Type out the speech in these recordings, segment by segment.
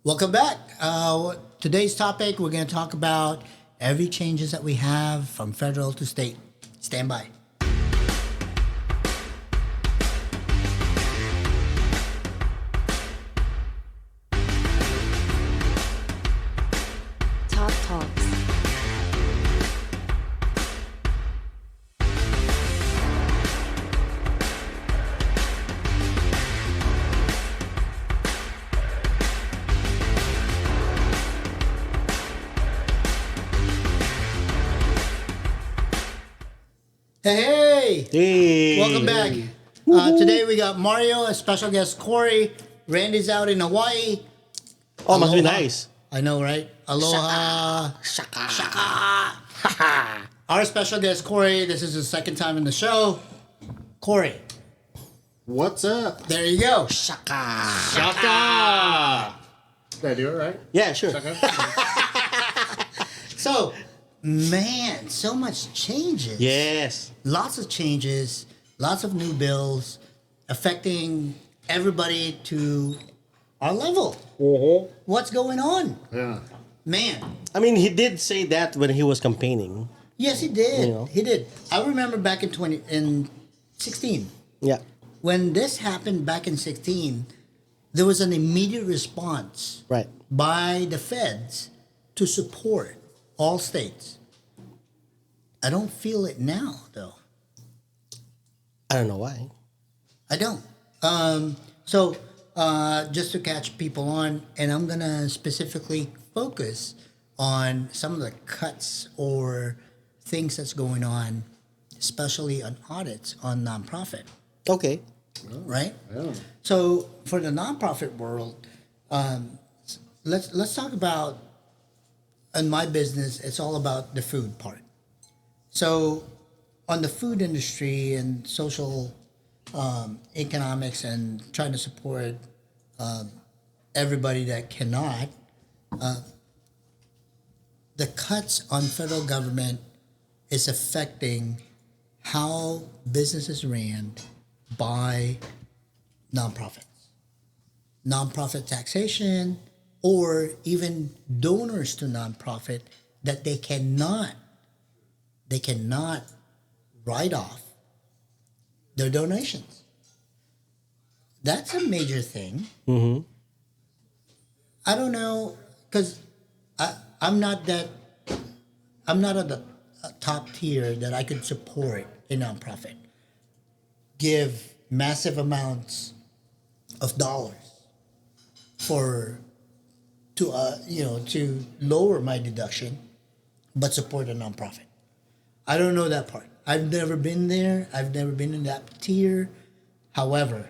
Welcome back. Today's topic, we're going to talk about every changes that we have from federal to state. Stand by. Top Talks. Hey, Hey. welcome back. Today we got Mario, a special guest Corey. Randy's out in Hawaii. Oh, must be Aloha. nice. I know, right? Aloha. Shaka. Our special guest Corey. This is his second time in the show. Corey, What's up? there you go. Shaka! Did I do it right? Yeah, sure. Shaka? So, man, so much changes. Yes. Lots of changes, lots of new bills affecting everybody to our level. What's going on? Yeah. Man, I mean, he did say that when he was campaigning. yes, he did. You know. He did. I remember back in 16, Yeah. when this happened back in 16, there was an immediate response Right. by the feds to support all states. I don't feel it now, though. I don't know why. I don't. Just to catch people on, and I'm going to specifically focus on some of the cuts or things that's going on, especially on audits on nonprofit, Okay. right? Yeah. So for the nonprofit world, let's talk about, in my business, it's all about the food part. So on the food industry and social economics and trying to support everybody that cannot, the cuts on federal government is affecting how businesses ran by nonprofits. Nonprofit taxation, or even donors to nonprofit that they cannot write off their donations. That's a major thing. Mm-hmm. I don't know, because I'm not at the top tier that I could support a nonprofit. Give massive amounts of dollars to lower my deduction, but support a nonprofit. I don't know that part. I've never been there. I've never been in that tier. However,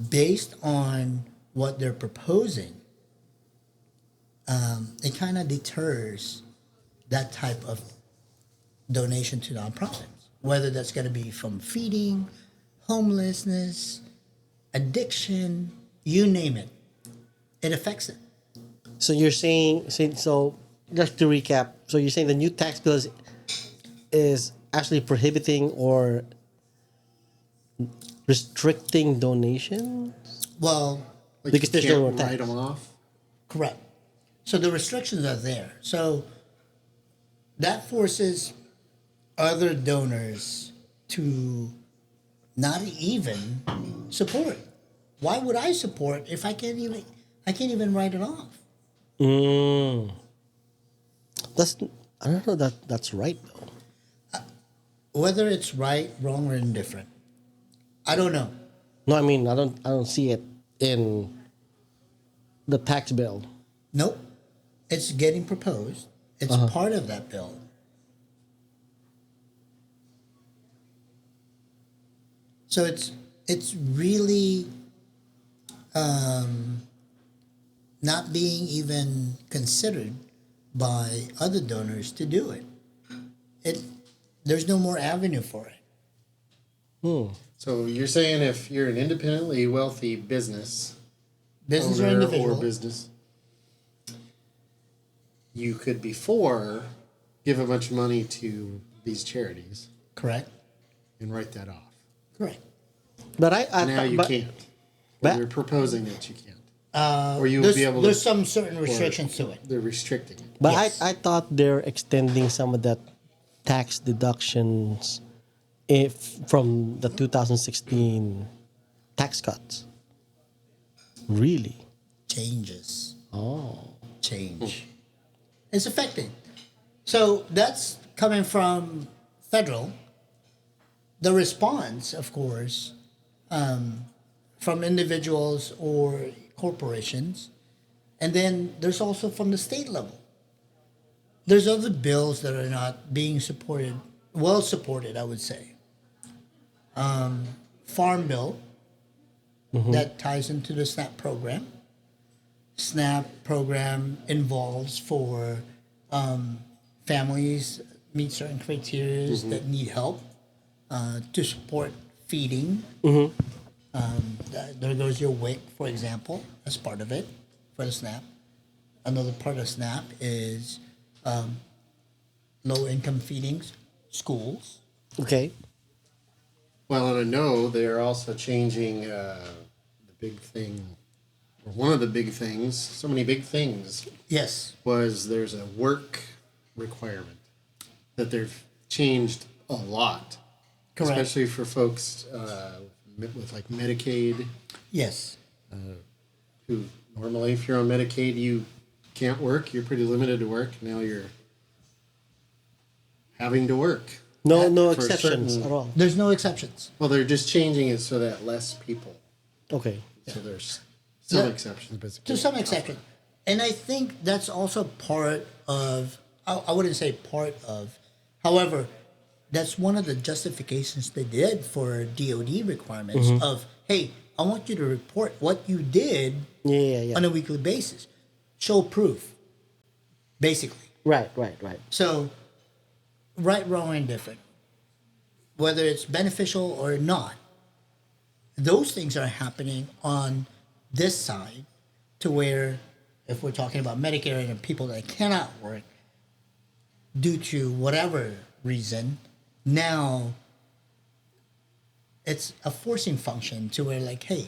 based on what they're proposing, it kind of deters that type of donation to nonprofits, whether that's going to be from feeding, homelessness, addiction, you name it. It affects it. So you're saying so just to recap, so you're saying the new tax bill is actually prohibiting or restricting donations? Well, Like Because you there's can't no tax. write them off. correct. So the restrictions are there. So that forces other donors to not even support. Why would I support if I can't even write it off? Mm. I don't know that's right though. Whether it's right, wrong, or indifferent, I don't know. No, I mean I don't see it in the tax bill. Nope. It's getting proposed. It's part of that bill. So it's really not being even considered by other donors to do it. There's no more avenue for it. So you're saying if you're an independently wealthy business Business or owner individual. or business, you could before give a bunch of money to these charities Correct. and write that off. Correct. But I Now you but, can't. but- Well, you're proposing that you can't. or you will There's, be able there's to. some certain restrictions to it. They're restricting it. But Yes. I thought they're extending some of that tax deductions if from the 2016 tax cuts. Really? Changes. Oh. Change. It's affecting. So that's coming from federal. The response, of course, from individuals or corporations. And then there's also from the state level. There's other bills that are not being supported, well supported, I would say. Farm bill that ties into the SNAP program. SNAP program involves for families meet certain criteria that need help to support feeding. There goes your WIC, for example, as part of it for the SNAP. Another part of SNAP is low income feedings, schools. Okay. Well, and I know they're also changing the big thing, or one of the big things. So many big things Yes. was there's a work requirement that they've changed a lot, Correct. especially for folks with like Medicaid, Yes. who normally, if you're on Medicaid, you can't work. You're pretty limited to work. Now you're having to work. No For exceptions certain- at all. There's no exceptions. Well, they're just changing it so that less people. Okay. So there's some Yeah. exceptions, but it's To some exception. And I think that's also part of, I wouldn't say part of, however, that's one of the justifications they did for DOD requirements of, hey, I want you to report what you did Yeah. on a weekly basis. Show proof, basically. Right. So, right, wrong, and different, whether it's beneficial or not, those things are happening on this side to where, if we're talking about Medicare and people that cannot work due to whatever reason, now it's a forcing function to where, like, hey,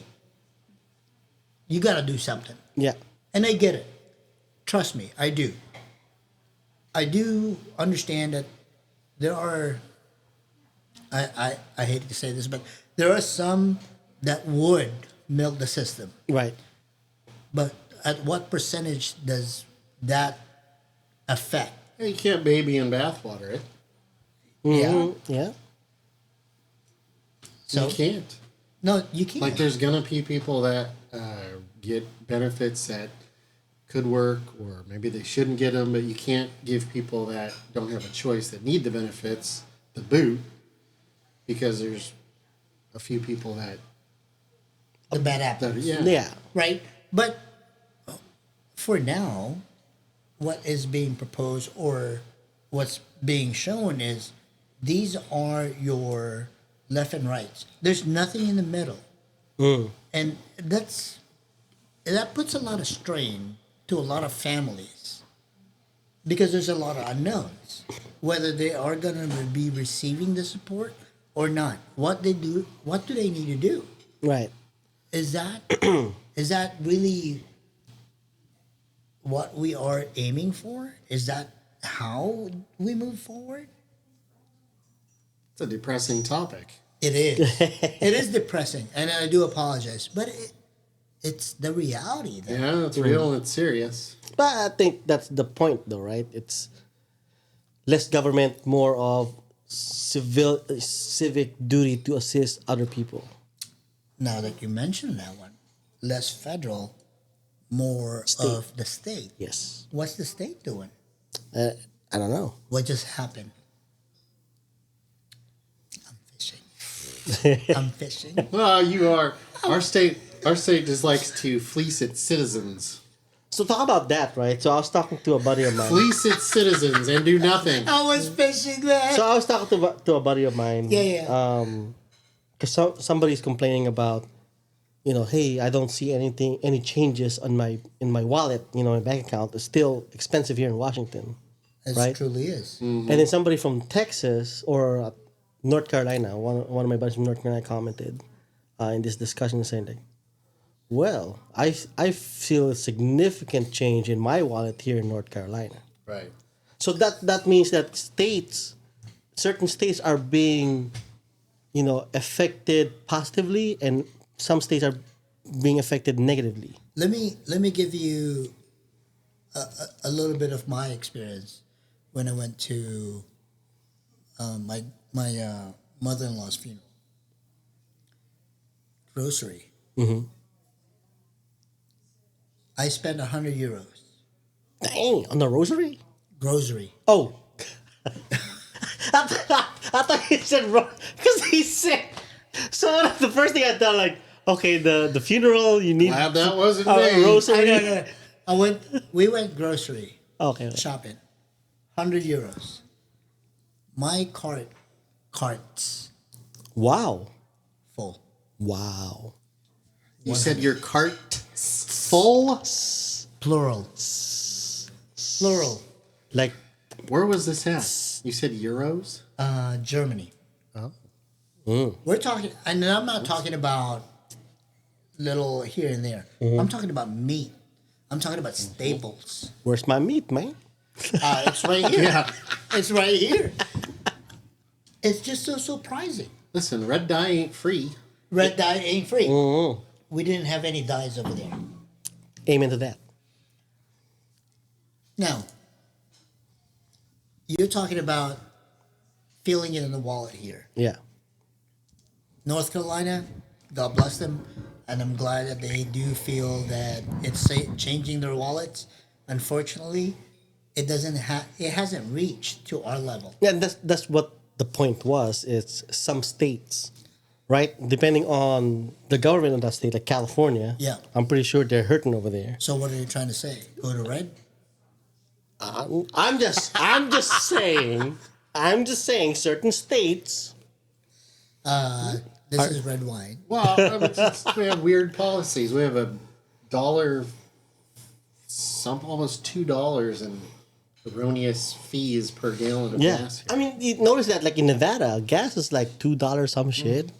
you got to do something. Yeah. And I get it. Trust me, I do. I do understand that there are, I hate to say this, but there are some that would milk the system. Right. But at what percentage does that affect? You can't baby in bathwater it. Yeah. Mhm. Yeah. So, You can't. no, you can't. Like there's gonna be people that get benefits that could work, or maybe they shouldn't get them, but you can't give people that don't have a choice that need the benefits the boot, because there's a few people that the bad apples. Yeah. Right? But for now, what is being proposed or what's being shown is these are your left and rights. There's nothing in the middle. And that puts a lot of strain to a lot of families because there's a lot of unknowns whether they are going to be receiving the support or not. What do they need to do? Right. Mm-hmm. Is that really what we are aiming for? Is that how we move forward? it's a depressing topic. It is. It is depressing, and I do apologize, but it's the reality. That Yeah, it's real and it's serious. But I think that's the point, though, right? It's less government, more of civic duty to assist other people. Now that you mentioned that one, less federal, more State. of the state. Yes. What's the state doing? I don't know. What just happened? I'm fishing. I'm fishing. Well, you are. Our state just likes to fleece its citizens. So talk about that, right? So I was talking to a buddy of mine. Fleece its citizens and do nothing. I was fishing there. So I was talking to a buddy of mine. Yeah. Because somebody's complaining about, hey, I don't see any changes in my wallet. My bank account is still expensive here in Washington. It right? truly is. And then somebody from Texas or North Carolina, one of my buddies from North Carolina commented in this discussion saying like, Well, I feel a significant change in my wallet here in North Carolina. Right. So that means that certain states are being, affected positively, and some states are being affected negatively. Let me give you a little bit of my experience when I went to my mother-in-law's funeral. Grocery. I spent 100 euros. Dang, on the rosary? Grocery. Oh. I thought he said because he said. So the first thing I thought, like, okay, the funeral, you need Glad that wasn't a me. rosary. We went grocery Okay. shopping. 100 euros. My carts Wow. full. Wow. You said your cart full? Plural. Plural. Like, Where was this at? You said euros? Germany. Oh. We're talking, and I'm not talking about little here and there. I'm talking about meat. I'm talking about staples. where's my meat, man? It's right here. Yeah. It's right here. It's just so surprising. Listen, red dye ain't free. Red dye ain't free. Mm-hmm. We didn't have any dyes over there. Amen to that. Now, you're talking about feeling it in the wallet here. Yeah. North Carolina, God bless them, and I'm glad that they do feel that it's changing their wallets. Unfortunately, it hasn't reached to our level. Yeah, that's what the point was. It's some states, right? Depending on the government of that state, like California. Yeah. I'm pretty sure they're hurting over there. So what are you trying to say? Go to red? I'm just saying certain states. This is red wine. Well, I mean, we have weird policies. We have a dollar, almost $2 in erroneous fees per gallon of Yeah. gas. I mean, you notice that, like, in Nevada, gas is like $2 some shit.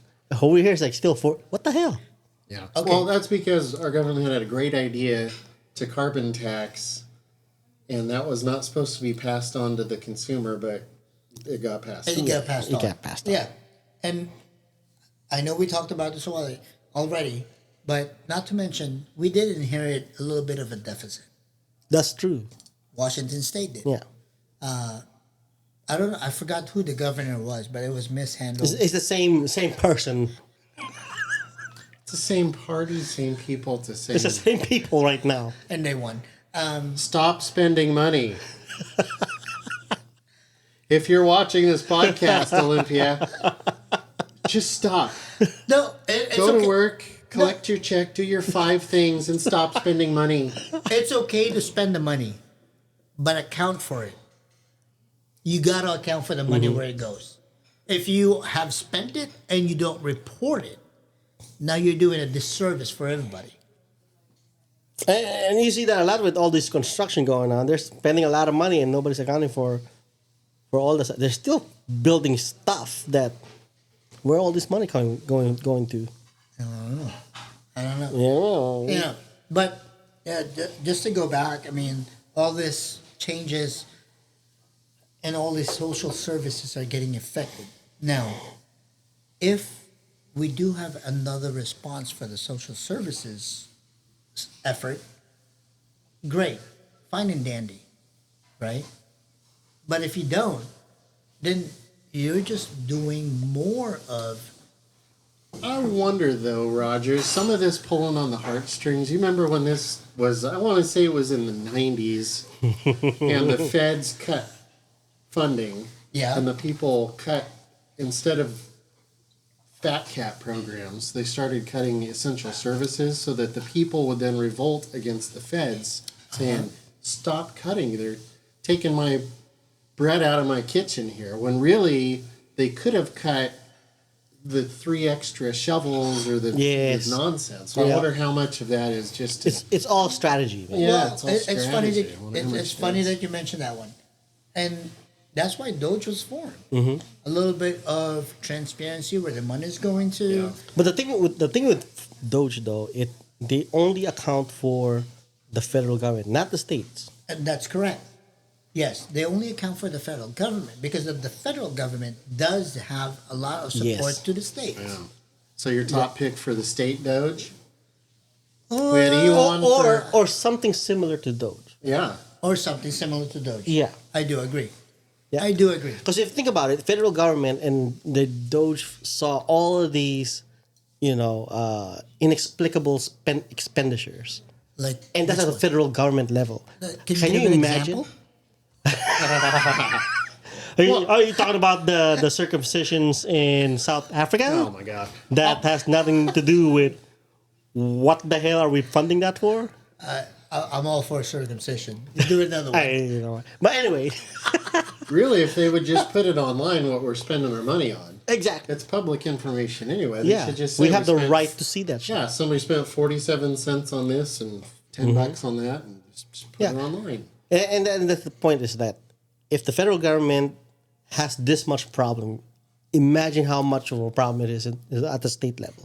Over here it's like still $4. What the hell? Yeah. Okay. Well, that's because our government had a great idea to carbon tax, and that was not supposed to be passed on to the consumer, but it got passed. And on. you got passed It on. got passed on. Yeah. And I know we talked about this already, but not to mention, we did inherit a little bit of a deficit. That's true. Washington State did. Yeah. I don't know. I forgot who the governor was, but it was mishandled. It's the same person. It's the same party, same people, it's the same. It's the same people right now. And they won. Stop spending money. If you're watching this podcast, Olympia, just stop. No, it's Go okay. to work, collect your check, do your 5 things, and stop spending money. It's okay to spend the money, but account for it. You got to account for the money where it goes. If you have spent it and you don't report it, now you're doing a disservice for everybody. And you see that a lot with all this construction going on. They're spending a lot of money and nobody's accounting for all this. They're still building stuff that where all this money going to. I don't know. Yeah. Yeah, but just to go back, I mean, all this changes and all these social services are getting affected. Now, if we do have another response for the social services effort, great, fine and dandy, right? But if you don't, then you're just doing more of. I wonder, though, Roger, some of this pulling on the heartstrings. You remember when this was, I want to say it was in the 90s, and the feds cut funding. Yeah. And the people cut, instead of fat cap programs, they started cutting essential services so that the people would then revolt against the feds, saying, stop cutting. They're taking my bread out of my kitchen here. When really, they could have cut the 3 extra shovels or the nonsense. So I Yeah. wonder how much of that is just to, It's all strategy, man. Yeah, Well, it's all it's funny strategy. that I wonder how much it's funny that is. that you mentioned that one, and that's why Doge was formed. Mm-hmm. A little bit of transparency where the money's going to. Yeah. But the thing with Doge though, they only account for the federal government, not the states. And that's correct. Yes, they only account for the federal government because of the federal government does have a lot of support Yes. to the states. Yeah. So your top pick for the state Doge? Or, We had Elon for, Or something similar to Doge. yeah. or something similar to Doge. Yeah. I do agree. Yeah. I do agree. Because if you think about it, federal government and the Doge saw all of these, inexplicable expenditures, Like, and that's which at the one? federal government level. Can Can you you give an imagine? example? Are you talking about the circumcisions in South Africa? Oh my God. That has nothing to do with what the hell are we funding that for? I'm all for circumcision. Do another one. But anyway, Really, if they would just put it online, what we're spending our money on, exactly. it's public information anyway. They Yeah, should just say we have the spent- right to see that shit. Yeah, somebody spent 47 cents on this and 10 bucks on that, and just put Yeah. it online. And then the point is that if the federal government has this much problem, imagine how much of a problem it is at the state level.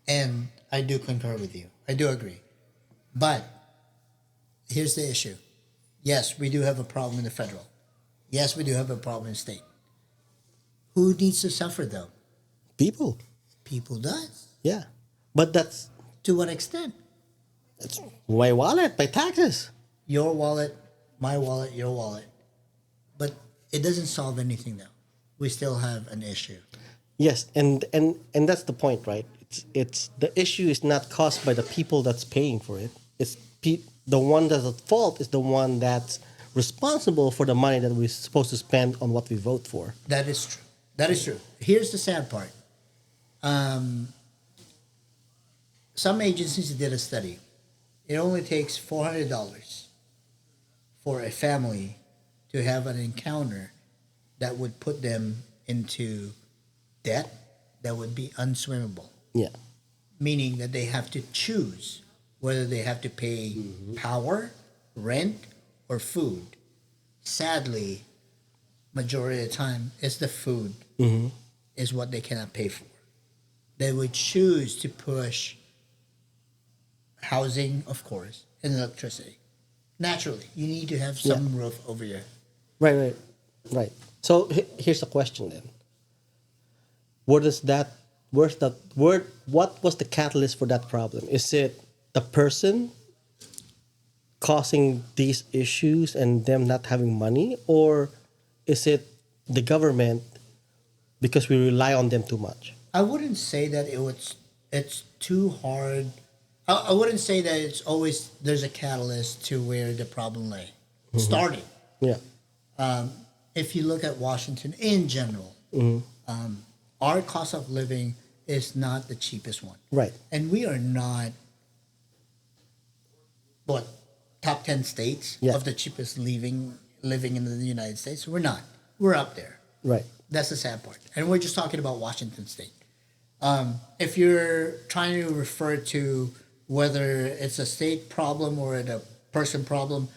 And I do concur with you. I do agree. But here's the issue. Yes, we do have a problem in the federal. Yes, we do have a problem in state. Who needs to suffer though? People, People does. yeah. But that's To what extent? my wallet, my taxes. Your wallet, my wallet, your wallet. But it doesn't solve anything though. We still have an issue. Yes, and that's the point, right? It's the issue is not caused by the people that's paying for it. It's the one that's at fault is the one that's responsible for the money that we're supposed to spend on what we vote for. That is true. That is true. Here's the sad part. Some agencies did a study. It only takes $400 for a family to have an encounter that would put them into debt that would be unswimmable. Yeah, Meaning that they have to choose whether they have to pay power, rent, or food. Sadly, majority of the time, it's the food is what they cannot pay for. They would choose to push housing, of course, and electricity. Naturally, you need to have some roof over your head. right. So here's the question then. What was the catalyst for that problem? Is it the person causing these issues and them not having money, or is it the government because we rely on them too much? I wouldn't say that it's too hard. I wouldn't say that it's always there's a catalyst to where the problem lay. Started. Yeah, If you look at Washington in general, our cost of living is not the cheapest one. right. And we are not, top 10 states Yeah. of the cheapest living in the United States? We're not. We're up there. Right. That's the sad part. And we're just talking about Washington State. If you're trying to refer to whether it's a state problem or a person problem,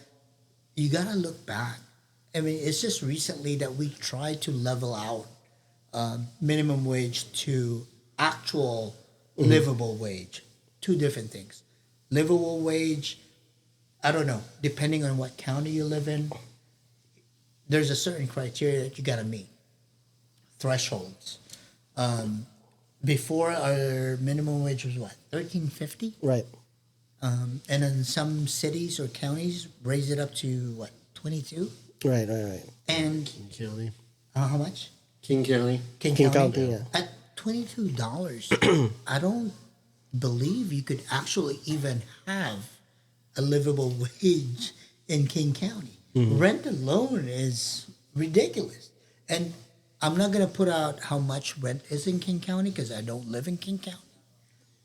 you got to look back. I mean, it's just recently that we tried to level out minimum wage to actual livable wage. Two different things. Livable wage, I don't know, depending on what county you live in, there's a certain criteria that you got to meet. Thresholds. Before our minimum wage was what, $13.50? Right. And in some cities or counties, raise it up to what, 22? Right. And King County. how much? King County. King County, yeah. At $22, I don't believe you could actually even have a livable wage in King County. Rent alone is ridiculous. And I'm not going to put out how much rent is in King County because I don't live in King County.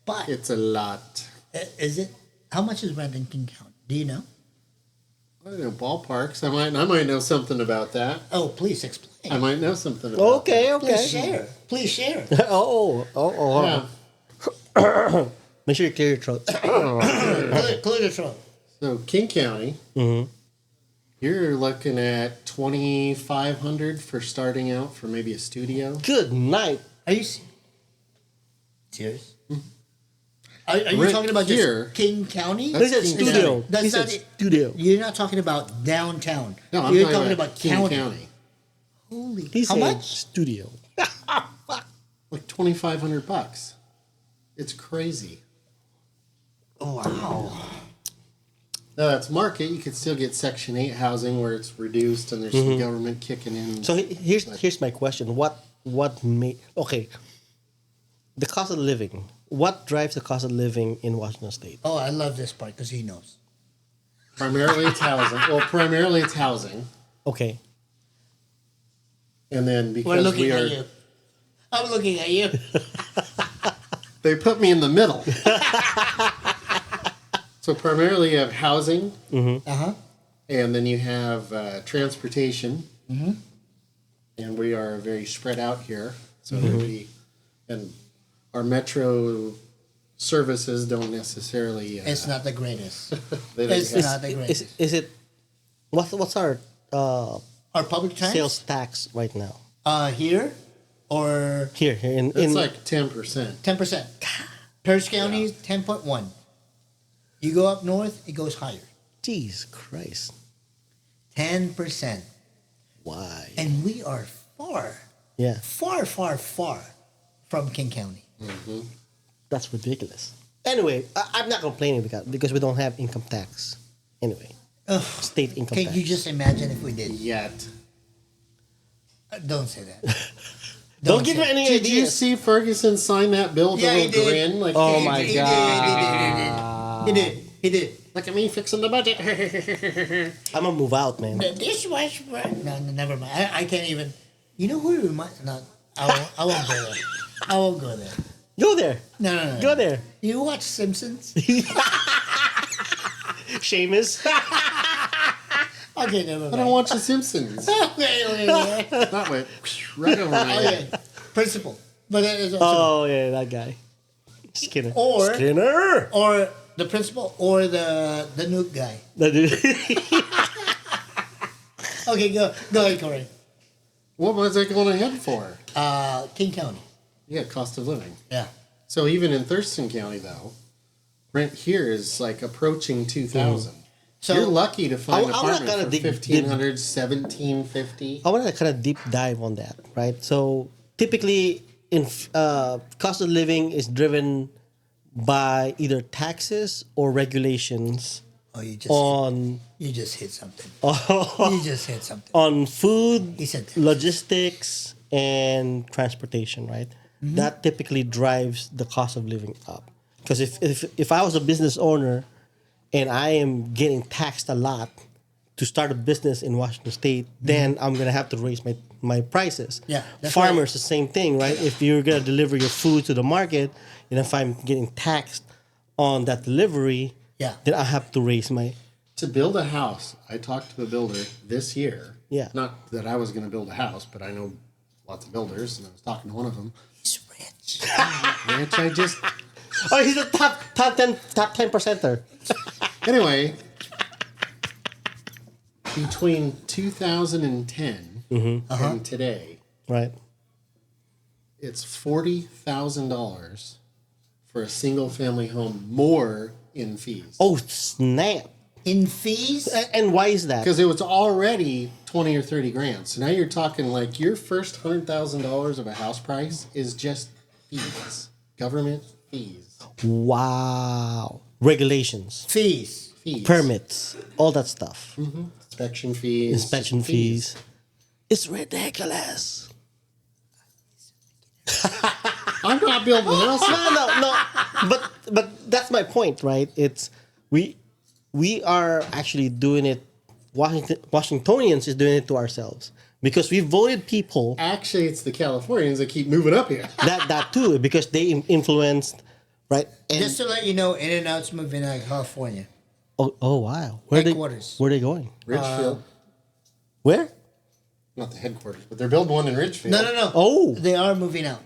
But It's a lot. is it, how much is rent in King County? Do you know? I don't know, ballparks. I might know something about that. Oh, please explain. I might know something about Okay. Please share. Please share. Oh. that. Yeah. Make sure you clear your throat. Clear your throat. So King County, you're looking at $2,500 for starting out for maybe a studio. Good night. Are you serious? Are you Right talking about here- just King County? That's He said King studio. County. That's He said not it. studio. You're not talking about downtown. No, I'm You're talking about King County. Holy, He how said much? studio. Like $2,500. It's crazy. Oh wow. Mm-hmm. No, that's market. You could still get Section 8 housing where it's reduced and there's some government kicking in. So here's my question. What made okay? The cost of living. What drives the cost of living in Washington State? Oh, I love this part because he knows. Primarily it's housing. Well, primarily it's housing. Okay. And then We're because looking we at are, you. I'm looking at you. they put me in the middle. So primarily you have housing, Uh-huh. and then you have transportation. And we are very spread out here. So and our metro services don't necessarily. It's not the greatest. They don't It's have- not the greatest. Is it what's our Our public times? sales tax right now? Here or Here in it's like 10%. 10%. Pierce County is 10.1. You go up north, it goes higher. Jeez Christ. 10%. Why? And we are far, Yeah, far, far, far from King County. that's ridiculous. Anyway, I'm not complaining because we don't have income tax. Anyway, Ugh. state income Can tax. you just imagine if we did? Yet. Don't say that. don't give say me any Did you ideas. see Ferguson sign that bill with Yeah, a he little did. grin? Like, Oh hey, my He God. did. He did. look at me fixing the budget. I'm gonna move out, man. The dishwasher. No, never mind. I can't even. You know who it reminds? No, I won't go there. I won't go there. Go there. No. Go there. You watch Simpsons? Seamus. Okay, never I mind. don't watch The Simpsons. Okay. That went right over my head. Okay. Principal. But that is also, Oh yeah, that guy. Skinner. Or- Skinner. or the principal or the nuke guy. That dude. Okay, go ahead, Corey. What was I going ahead for? King County. Yeah, cost of living. Yeah. So even in Thurston County, though, rent here is like approaching 2,000. So You're lucky to find an I wanna apartment kinda for dig- 1,500, 1,750. I want to kind of deep dive on that, right? So typically, cost of living is driven by either taxes or regulations Oh, you just on hit something. on You just hit something. food, He said taxes. logistics, and transportation, right? Mm-hmm. That typically drives the cost of living up. Because if I was a business owner and I am getting taxed a lot to start a business in Washington State, then I'm gonna have to raise my prices. Mm-hmm. Yeah, that's Farmers, the same thing, right? If you're gonna deliver your food to the market, and if I'm getting taxed on that delivery, Yeah. then I have to raise my To build a house, I talked to the builder this year. Yeah. Not that I was going to build a house, but I know lots of builders, and I was talking to one of them. He's rich. Which I just. Oh, he's a top 10 percenter. Anyway, between 2010 and today, Right. it's $40,000 for a single family home more in fees. Oh snap! In fees? And why is that? Because it was already 20 or 30 grand. So now you're talking like your first $100,000 of a house price is just fees, government fees, Wow. Regulations, Fees. fees, permits, all that stuff. inspection fees, Inspection just fees. It's ridiculous. I'm not building a house. No. But that's my point, right? It's we are actually doing it. Washingtonians is doing it to ourselves because we voted people Actually, it's the Californians that keep moving up here. that too because they influenced, right? And, Just to let you know, In-N-Out's moving out of California. oh wow, Headquarters. Where are they going? Ridgefield. Where? Not the headquarters, but they're building one in Ridgefield. No. Oh. They are moving out.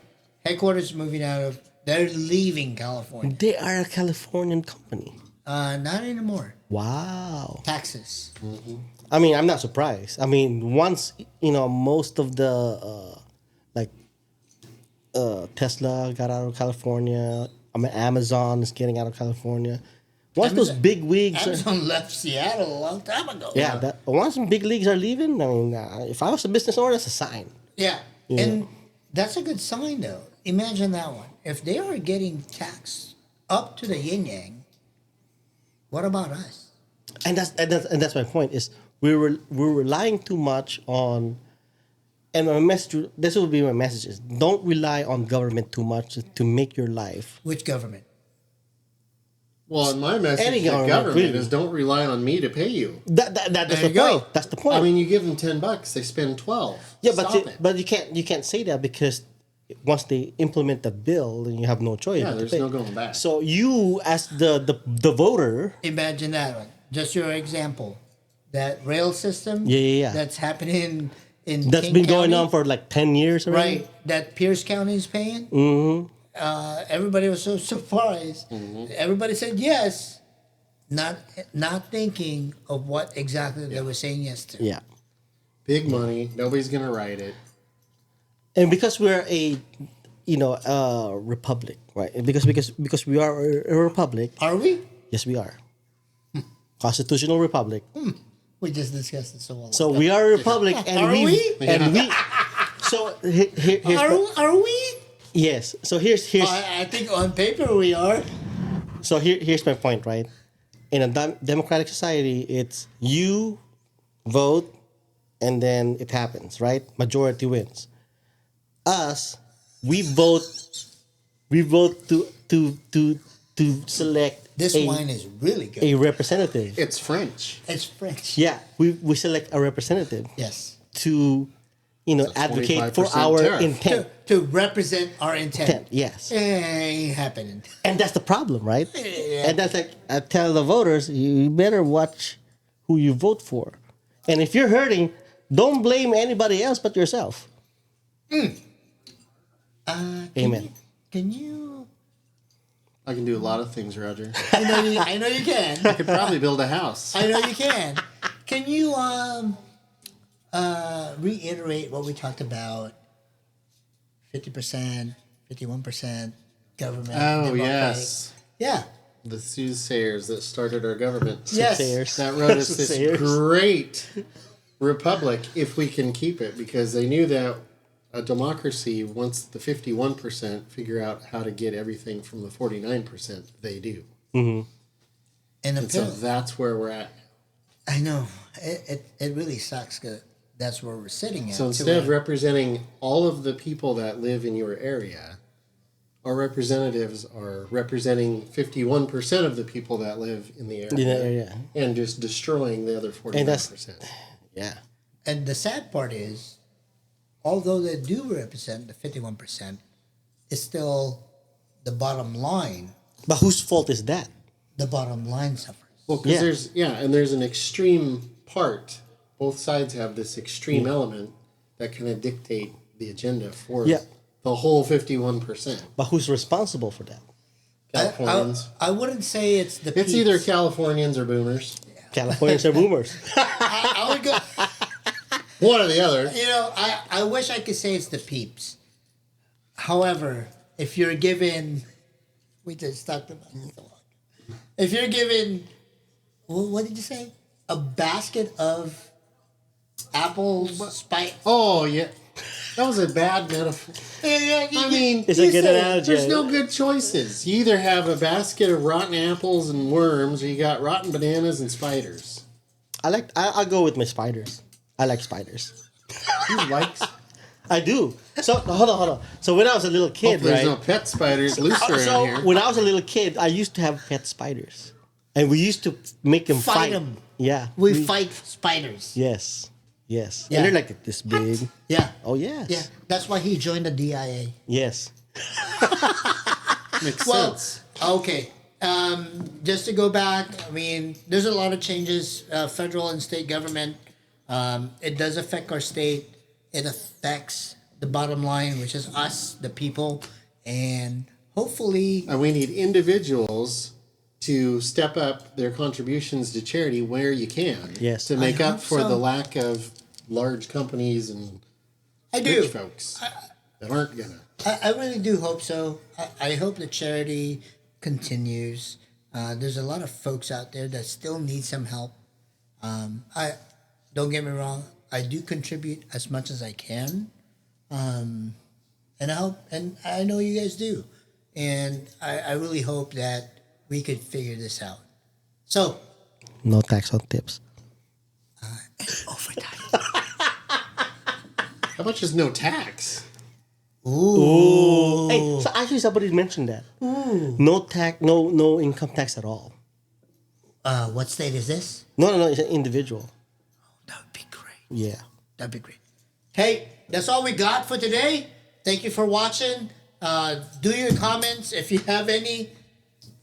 Headquarters moving out of. They're leaving California. They are a Californian company. Not anymore. Wow. Taxes. I mean, I'm not surprised. I mean, once most of the Tesla got out of California, I mean, Amazon is getting out of California. Once those Amazon- big wigs, Amazon left Seattle a long time ago. once some big leagues are leaving, I mean, if I was a business owner, that's a sign. Yeah. And that's a good sign, though. Imagine that one. If they are getting taxed up to the yin yang, what about us? And that's my point is we're relying too much on. And my message, this will be my message is don't rely on government too much to make your life. Which government? Well, and my message Any to government, government really. is don't rely on me to pay you. That's There the you go. point. That's the point. I mean, you give them $10, they spend 12. yeah, Stop but it. but you can't say that because once they implement the bill, then you have no choice. Yeah, but to there's pay. no going back. So you, as the voter, Imagine that one. Just your example. That rail system. Yeah. That's happening in that's King been going County, on for like 10 years already. right. That Pierce County is paying. Mm-hmm. Everybody was so surprised. Everybody said yes, not thinking of what exactly they were saying yes to. Yeah. Big money. Nobody's going to write it. And because we're a republic, right? And because we are a republic. Are we? Yes, we are. Constitutional republic. We just discussed it so long. So we are a republic, and Are we? And we. So here's Are we? yes. So here's I think on paper we are. so here's my point, right? In a democratic society, it's you vote, and then it happens, right? Majority wins. Us, we vote to select This wine is really good. a representative. It's French. It's French. Yeah, we select a representative Yes. to, advocate for 25% our tariff. intent. To represent our intent. Yes, Ain't happening. and that's the problem, right? Yeah. And that's like I tell the voters, you better watch who you vote for, and if you're hurting, don't blame anybody else but yourself. Amen. Can you? I can do a lot of things, Roger. I know you can. I could probably build a house. I know you can. Can you reiterate what we talked about? 50%, 51% government. Oh, democratic. yes. Yeah. The soothsayers that started our government. Yes. Soothsayers. That wrote us this Soothsayers. great republic if we can keep it, because they knew that a democracy, once the 51% figure out how to get everything from the 49%, they do. And And so apparently, that's where we're at. I know it really sucks because that's where we're sitting at. So instead of representing all of the people that live in your area, our representatives are representing 51% of the people that live in the area, In the area. and just destroying the other 49%. And that's- Yeah, And the sad part is, although they do represent the 51%, it's still the bottom line. but whose fault is that? The bottom line suffers. Well, because Yeah. there's an extreme part. Both sides have this extreme element that kind of dictate the agenda for Yeah. the whole 51%. But who's responsible for that? Californians. I wouldn't say it's the. It's peeps. either Californians or boomers. Californians are boomers. I would go. One or the other. You know, I wish I could say it's the peeps. However, if you're given, we just talked about this a lot. If you're given, what did you say? A basket of apples, spice. Oh, yeah. That was a bad metaphor. I mean, It's a good analogy. there's no good choices. You either have a basket of rotten apples and worms, or you got rotten bananas and spiders. I'll go with my spiders. I like spiders. Who likes? I do. So hold on. So when I was a little kid, There's right? no pet spiders loose around So here. when I was a little kid, I used to have pet spiders, and we used to make them Fight fight. 'em. Yeah. We fight spiders. Yes. Yes. Yeah. And they're like this big. Yeah. Oh yes. Yeah. That's why he joined the DIA. Yes. Makes Well, sense. okay. Just to go back, I mean, there's a lot of changes, federal and state government. It does affect our state. It affects the bottom line, which is us, the people, and hopefully, And we need individuals to step up their contributions to charity where you can. Yes. To make I up hope for so. the lack of large companies and I do. rich folks. that aren't gonna. I really do hope so. I hope the charity continues. There's a lot of folks out there that still need some help. I don't get me wrong. I do contribute as much as I can, and I hope, and I know you guys do, and I really hope that we could figure this out. So, No tax on tips. overtime. How much is no tax? Ooh. Hey, so actually somebody mentioned that. No tax, no income tax at all. What state is this? No, it's an individual. That would be great. Yeah. That'd be great. Hey, that's all we got for today. Thank you for watching. Do your comments if you have any.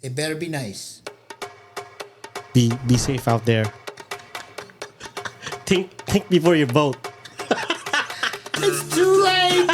It better be nice. Be safe out there. think before you vote. It's too late.